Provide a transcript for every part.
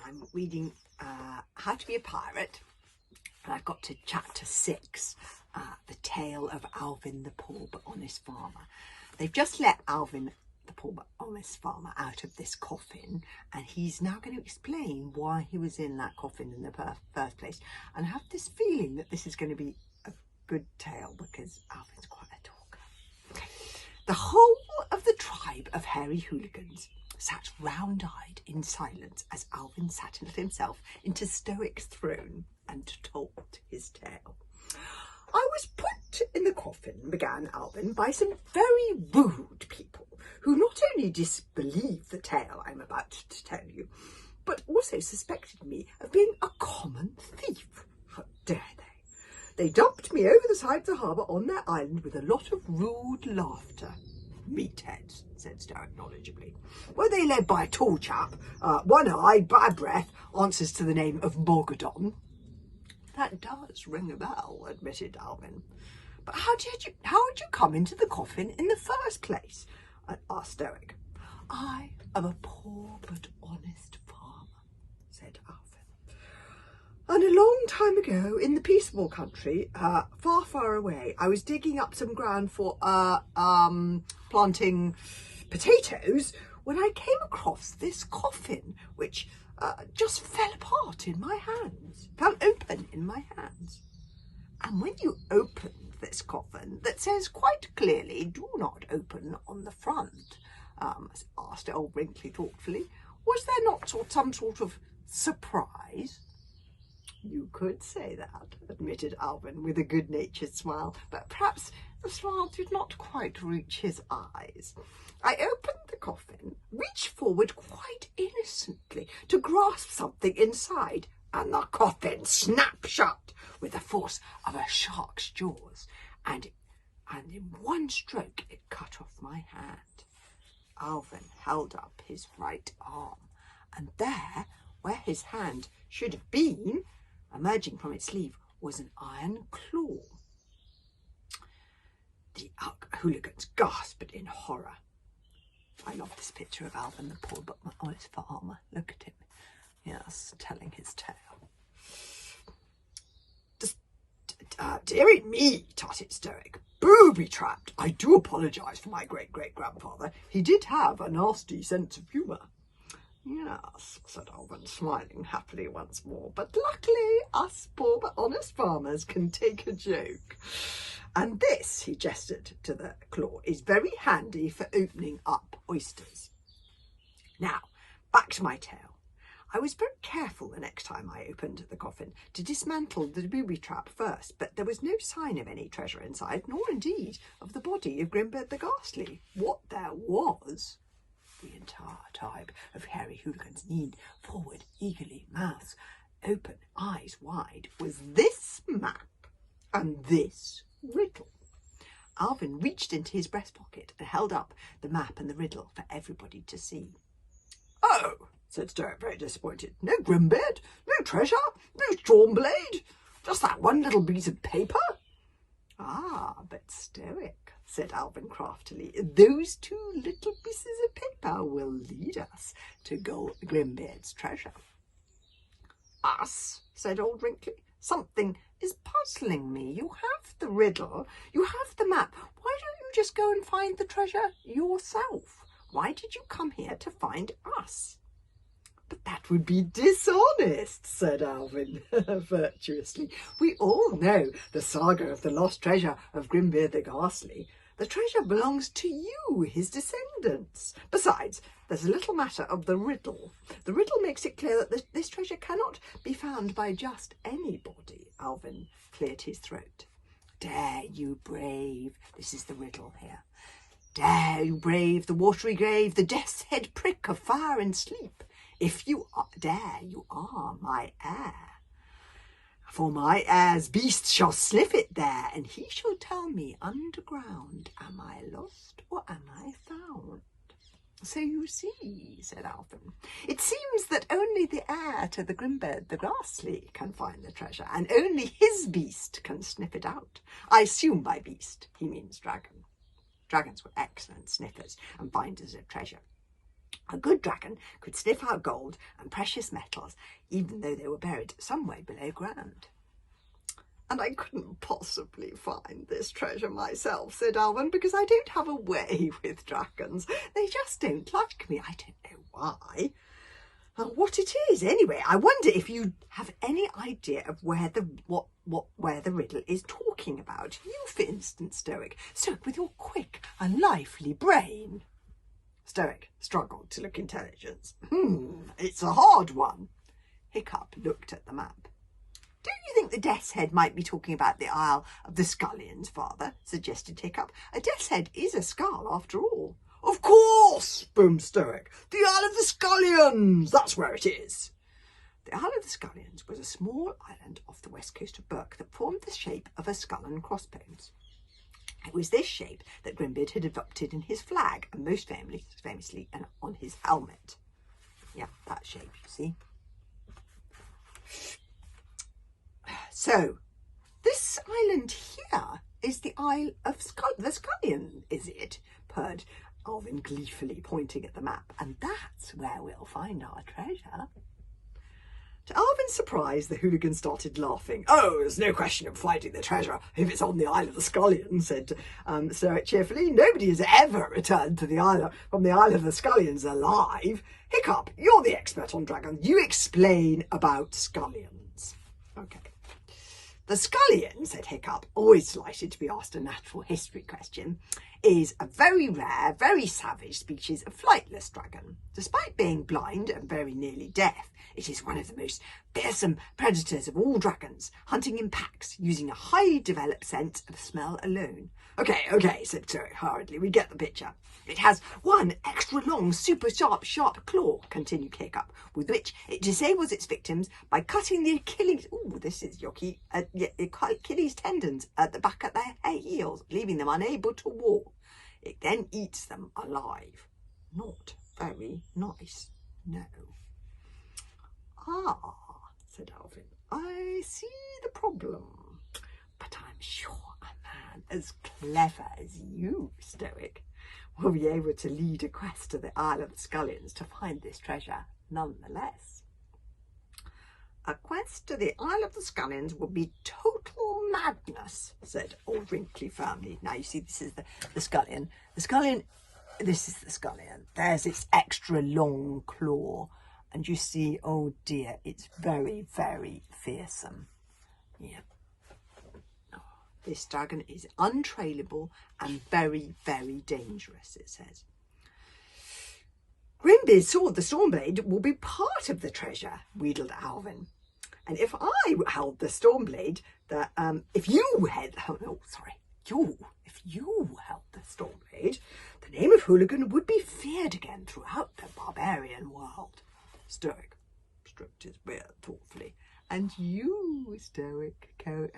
I'm reading How to Be a Pirate, and I've got to chapter 6, The Tale of Alvin the Poor but Honest Farmer. They've just let Alvin the Poor but Honest Farmer out of this coffin, and he's now going to explain why he was in that coffin in the first place. And I have this feeling that this is going to be a good tale because Alvin's quite a talker. The whole of the tribe of hairy hooligans sat round-eyed in silence as Alvin settled himself into Stoic's throne and told his tale. I was put in the coffin, began Alvin, by some very rude people who not only disbelieved the tale I'm about to tell you, but also suspected me of being a common thief. How dare they? They dumped me over the side of the harbour on their island with a lot of rude laughter. Meatheads, said Stoic knowledgeably. Were they led by a tall chap, one-eyed, bad breath, answers to the name of Mogadon? That does ring a bell, admitted Alvin. But how did you come into the coffin in the first place? Asked Stoic. I am a poor but honest farmer, said Alvin. And a long time ago, in the peaceable country, far, far away, I was digging up some ground for planting potatoes when I came across this coffin, which just fell apart in my hands, fell open in my hands. And when you opened this coffin, that says quite clearly, do not open on the front, asked old Wrinkly thoughtfully, was there not some sort of surprise? You could say that, admitted Alvin with a good-natured smile, but perhaps the smile did not quite reach his eyes. I opened the coffin, reached forward quite innocently to grasp something inside, and the coffin snapped shut with the force of a shark's jaws, and in one stroke it cut off my hand. Alvin held up his right arm, and there, where his hand should have been, emerging from its sleeve, was an iron claw. The hooligans gasped in horror. I love this picture of Alvin the poor but honest farmer. Look at him. Yes, telling his tale. Dearie me, tutted Stoic. Booby-trapped. I do apologise for my great-great-grandfather. He did have a nasty sense of humour. Yes, said Alvin, smiling happily once more, but luckily us poor but honest farmers can take a joke. And this, he gestured to the claw, is very handy for opening up oysters. Now, back to my tale. I was very careful the next time I opened the coffin to dismantle the booby-trap first, but there was no sign of any treasure inside, nor indeed of the body of Grimbeard the Ghastly. What there was, the entire tribe of hairy hooligans leaned forward eagerly, mouths open, eyes wide, was this map and this riddle. Alvin reached into his breast pocket and held up the map and the riddle for everybody to see. Oh, said Stoic, very disappointed. No Grimbeard, no treasure, no Stormblade, just that one little piece of paper? Ah, but Stoic, said Alvin craftily, those two little pieces of paper will lead us to Grimbeard's treasure. Us, said old Wrinkly. Something is puzzling me. You have the riddle, you have the map. Why don't you just go and find the treasure yourself? Why did you come here to find us? But that would be dishonest, said Alvin virtuously. We all know the saga of the lost treasure of Grimbeard the Ghastly. The treasure belongs to you, his descendants. Besides, there's a little matter of the riddle. The riddle makes it clear that this treasure cannot be found by just anybody. Alvin cleared his throat. Dare you brave, this is the riddle here. Dare you brave the watery grave, the death's head prick of fire and sleep. If you dare, you are my heir. For my heir's beast shall sniff it there, and he shall tell me underground, am I lost or am I found? So you see, said Alvin, it seems that only the heir to the Grimbeard the Ghastly can find the treasure, and only his beast can sniff it out. I assume by beast he means dragon. Dragons were excellent sniffers and finders of treasure. A good dragon could sniff out gold and precious metals, even though they were buried some way below ground. "And I couldn't possibly find this treasure myself," said Alvin, "because I don't have a way with dragons. They just don't like me. I don't know why. What it is, anyway. I wonder if you have any idea of where the riddle is talking about. You, for instance, Stoic, with your quick and lively brain." Stoic struggled to look intelligent. It's a hard one." Hiccup looked at the map. "Don't you think the Death's Head might be talking about the Isle of the Scallions, Father?" suggested Hiccup. "A Death's Head is a skull, after all." "Of course," boomed Stoic. "The Isle of the Scallions, that's where it is." The Isle of the Scallions was a small island off the west coast of Burke that formed the shape of a skull and crossbones. It was this shape that Grimbeard had adopted in his flag, and most famously on his helmet. Yeah, that shape, you see. "So, this island here is the Isle of the Scallion, is it?" purred Alvin gleefully, pointing at the map. "And that's where we'll find our treasure." To Alvin's surprise, the hooligan started laughing. "Oh, there's no question of finding the treasure if it's on the Isle of the Scallions," said Stoic cheerfully. "Nobody has ever returned to from the Isle of the Scallions alive. Hiccup, you're the expert on dragons. You explain about scallions." "Okay. The scallion," said Hiccup, always delighted to be asked a natural history question, "is a very rare, very savage species of flightless dragon. Despite being blind and very nearly deaf, it is one of the most fearsome predators of all dragons, hunting in packs, using a highly developed sense of smell alone." Okay, said Stoic hurriedly. "We get the picture. It has one extra long, super sharp claw," continued Hiccup, "with which it disables its victims by cutting the Achilles tendons at the back of their heels, leaving them unable to walk. It then eats them alive. Not very nice, no." "Ah," said Alvin, "I see the problem. But I'm sure a man as clever as you, Stoic, will be able to lead a quest to the Isle of the Scallions to find this treasure nonetheless." "A quest to the Isle of the Scallions would be total madness," said Old Wrinkly firmly. Now you see, this is the scallion. This is the scallion. There's its extra long claw. And you see, oh dear, it's very, very fearsome. Yeah. This dragon is untrailable and very, very dangerous, it says. "Grimbeard's sword, the Stormblade, will be part of the treasure," wheedled Alvin. "And if I held the Stormblade, if you held the Stormblade, the name of Hooligan would be feared again throughout the barbarian world." Stoic stroked his beard thoughtfully. "And you, Stoic," cooed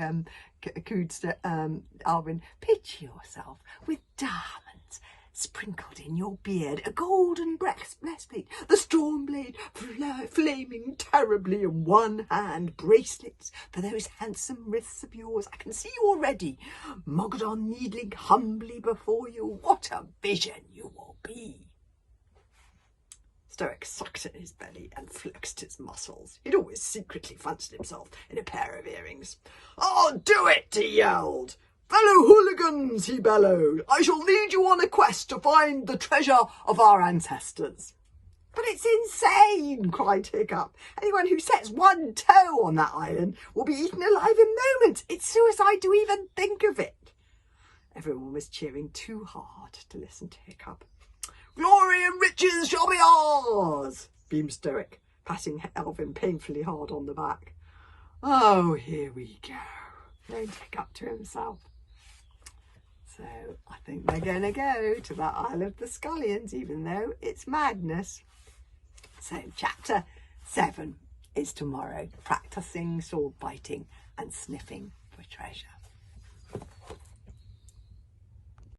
Alvin, "picture yourself with diamonds sprinkled in your beard, a golden breastplate, the Stormblade flaming terribly in one hand, bracelets for those handsome wrists of yours. I can see you already, Mogadon needling humbly before you. What a vision you will be." Stoic sucked at his belly and flexed his muscles. He'd always secretly fancied himself in a pair of earrings. "I'll do it," he yelled. "Fellow hooligans," he bellowed, "I shall lead you on a quest to find the treasure of our ancestors." "But it's insane," cried Hiccup. "Anyone who sets one toe on that island will be eaten alive in moments. It's suicide to even think of it." Everyone was cheering too hard to listen to Hiccup. "Glory and riches shall be ours," beamed Stoic, patting Alvin painfully hard on the back. "Oh, here we go," moaned Hiccup to himself. So I think they're going to go to that Isle of the Scallions, even though it's madness. So chapter 7 is tomorrow, practicing sword fighting and sniffing for treasure.